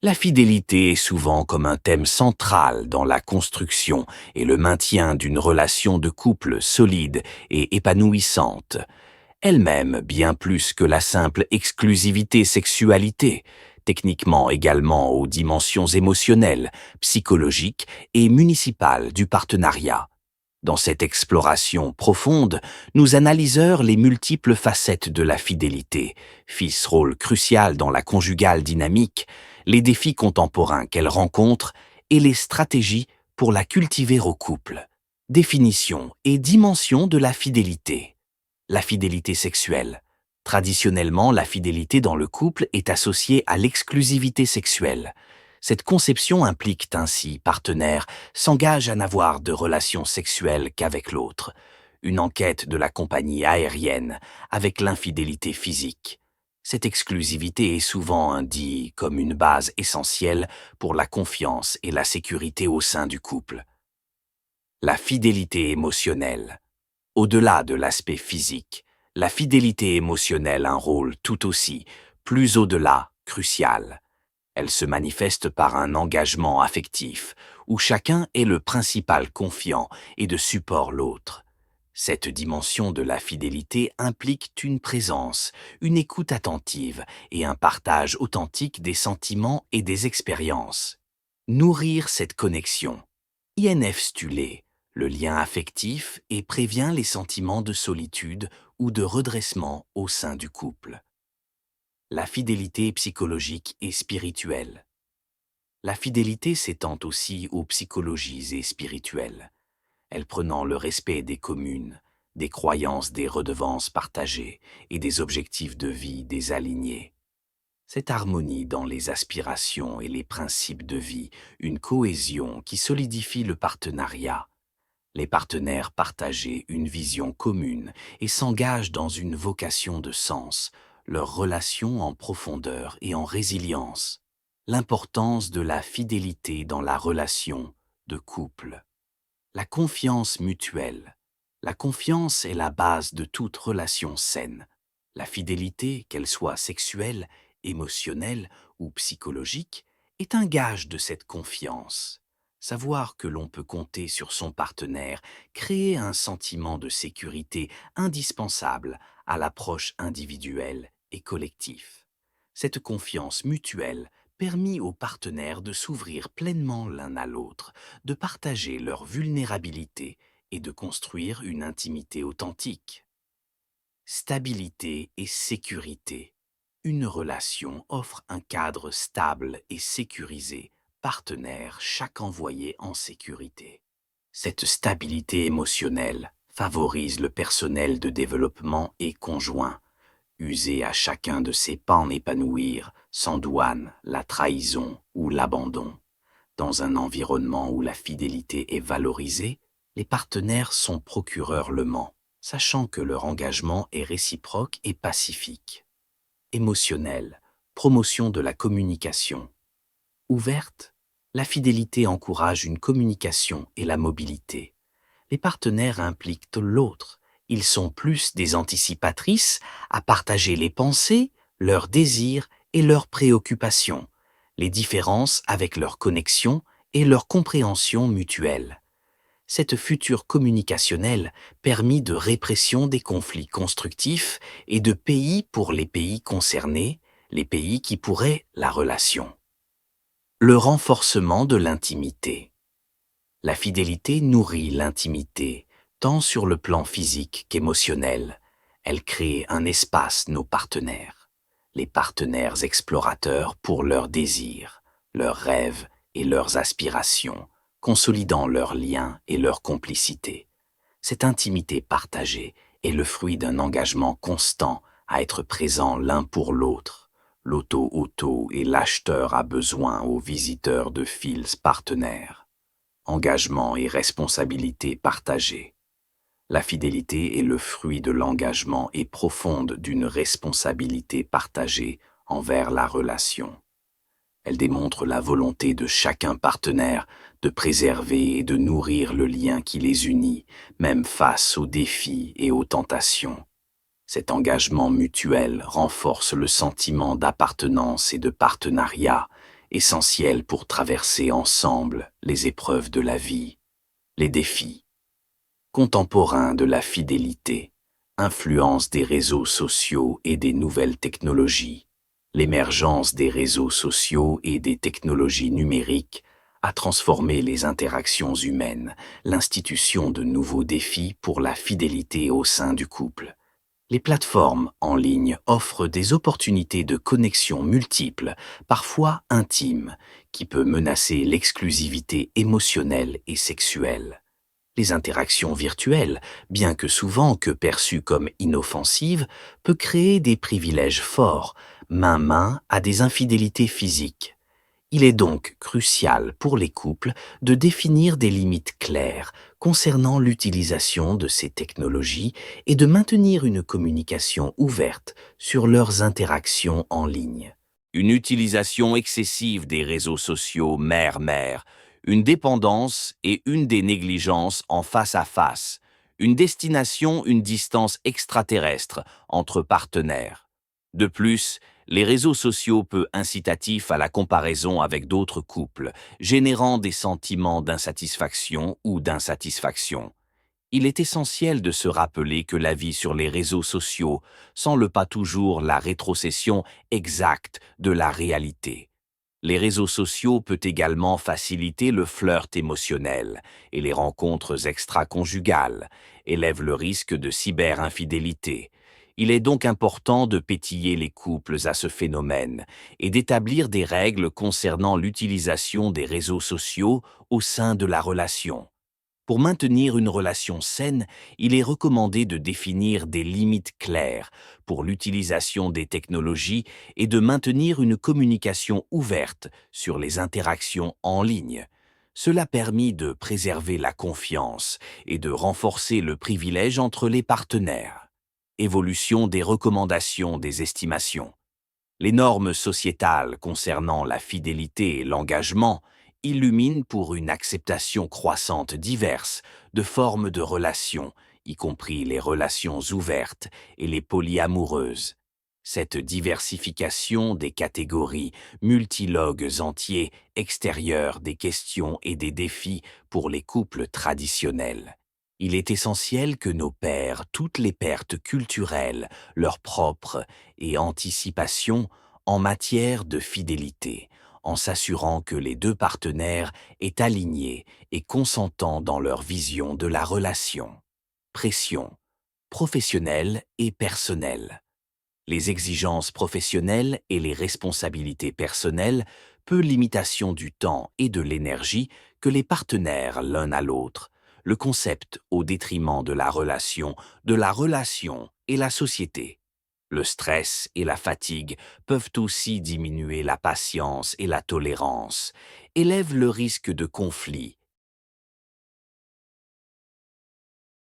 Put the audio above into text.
La fidélité est souvent comme un thème central dans la construction et le maintien d'une relation de couple solide et épanouissante, elle-même bien plus que la simple exclusivité-sexualité, techniquement également aux dimensions émotionnelles, psychologiques et municipales du partenariat. Dans cette exploration profonde, nous analyseurs les multiples facettes de la fidélité, fils rôle crucial dans la conjugale dynamique, les défis contemporains qu'elle rencontre et les stratégies pour la cultiver au couple. Définition et dimension de la fidélité. La fidélité sexuelle. Traditionnellement, la fidélité dans le couple est associée à l'exclusivité sexuelle. Cette conception implique ainsi partenaire s'engage à n'avoir de relations sexuelles qu'avec l'autre. Une enquête de la compagnie aérienne avec l'infidélité physique. Cette exclusivité est souvent indiquée comme une base essentielle pour la confiance et la sécurité au sein du couple. La fidélité émotionnelle. Au-delà de l'aspect physique, la fidélité émotionnelle a un rôle tout aussi, plus au-delà, crucial. Elle se manifeste par un engagement affectif, où chacun est le principal confiant et de support l'autre. Cette dimension de la fidélité implique une présence, une écoute attentive et un partage authentique des sentiments et des expériences. Nourrir cette connexion. INF stulé, le lien affectif et prévient les sentiments de solitude ou de redressement au sein du couple. La fidélité psychologique et spirituelle. La fidélité s'étend aussi aux psychologies et spirituelles, elle prenant le respect des communes, des croyances des redevances partagées et des objectifs de vie des alignés. Cette harmonie dans les aspirations et les principes de vie, une cohésion qui solidifie le partenariat. Les partenaires partagent une vision commune et s'engagent dans une vocation de sens, leur relation en profondeur et en résilience. L'importance de la fidélité dans la relation de couple. La confiance mutuelle. La confiance est la base de toute relation saine. La fidélité, qu'elle soit sexuelle, émotionnelle ou psychologique, est un gage de cette confiance. Savoir que l'on peut compter sur son partenaire crée un sentiment de sécurité indispensable à l'approche individuelle et collective. Cette confiance mutuelle permet aux partenaires de s'ouvrir pleinement l'un à l'autre, de partager leur vulnérabilité et de construire une intimité authentique. Stabilité et sécurité. Une relation offre un cadre stable et sécurisé, partenaire chaque envoyé en sécurité. Cette stabilité émotionnelle favorise le personnel de développement et conjoint, user à chacun de ses pans épanouir, sans douane, la trahison ou l'abandon. Dans un environnement où la fidélité est valorisée, les partenaires sont procureurs le ment, sachant que leur engagement est réciproque et pacifique. Émotionnelle, promotion de la communication. Ouverte, la fidélité encourage une communication et la mobilité. Les partenaires impliquent l'autre. Ils sont plus des anticipatrices à partager les pensées, leurs désirs et leurs préoccupations, les différences avec leur connexion et leur compréhension mutuelle. Cette future communicationnelle permet de répression des conflits constructifs et de pays pour les pays concernés, les pays qui pourraient la relation. Le renforcement de l'intimité. La fidélité nourrit l'intimité, tant sur le plan physique qu'émotionnel. Elle crée un espace nos partenaires. Les partenaires explorateurs pour leurs désirs, leurs rêves et leurs aspirations, consolidant leurs liens et leur complicité. Cette intimité partagée est le fruit d'un engagement constant à être présent l'un pour l'autre. L'auto-auto et l'acheteur a besoin aux visiteurs de fils partenaires. Engagement et responsabilité partagée. La fidélité est le fruit de l'engagement et profonde d'une responsabilité partagée envers la relation. Elle démontre la volonté de chacun partenaire de préserver et de nourrir le lien qui les unit, même face aux défis et aux tentations. Cet engagement mutuel renforce le sentiment d'appartenance et de partenariat essentiels pour traverser ensemble les épreuves de la vie, les défis contemporains de la fidélité, influence des réseaux sociaux et des nouvelles technologies. L'émergence des réseaux sociaux et des technologies numériques a transformé les interactions humaines, l'institution de nouveaux défis pour la fidélité au sein du couple. Les plateformes en ligne offrent des opportunités de connexion multiples, parfois intimes, qui peut menacer l'exclusivité émotionnelle et sexuelle. Les interactions virtuelles, bien que souvent que perçues comme inoffensives, peuvent créer des privilèges forts, main à des infidélités physiques. Il est donc crucial pour les couples de définir des limites claires concernant l'utilisation de ces technologies et de maintenir une communication ouverte sur leurs interactions en ligne. Une utilisation excessive des réseaux sociaux mère-mère, une dépendance et une des négligences en face à face, une destination, une distance extraterrestre entre partenaires. De plus, les réseaux sociaux peu incitatifs à la comparaison avec d'autres couples, générant des sentiments d'insatisfaction ou d'insatisfaction. Il est essentiel de se rappeler que la vie sur les réseaux sociaux semble pas toujours la rétrocession exacte de la réalité. Les réseaux sociaux peuvent également faciliter le flirt émotionnel et les rencontres extra-conjugales, élèvent le risque de cyber-infidélité. Il est donc important de pétiller les couples à ce phénomène et d'établir des règles concernant l'utilisation des réseaux sociaux au sein de la relation. Pour maintenir une relation saine, il est recommandé de définir des limites claires pour l'utilisation des technologies et de maintenir une communication ouverte sur les interactions en ligne. Cela permet de préserver la confiance et de renforcer le privilège entre les partenaires. Évolution des recommandations des estimations. Les normes sociétales concernant la fidélité et l'engagement illuminent pour une acceptation croissante diverse de formes de relations, y compris les relations ouvertes et les polyamoureuses. Cette diversification des catégories, multilogues entiers, extérieurs des questions et des défis pour les couples traditionnels. Il est essentiel que nos pères, toutes les pertes culturelles, leurs propres et anticipation en matière de fidélité, en s'assurant que les deux partenaires est alignés et consentants dans leur vision de la relation. Pression, professionnelle et personnelle. Les exigences professionnelles et les responsabilités personnelles, peu limitation du temps et de l'énergie que les partenaires l'un à l'autre, le concept au détriment de la relation et la société. Le stress et la fatigue peuvent aussi diminuer la patience et la tolérance, élèvent le risque de conflit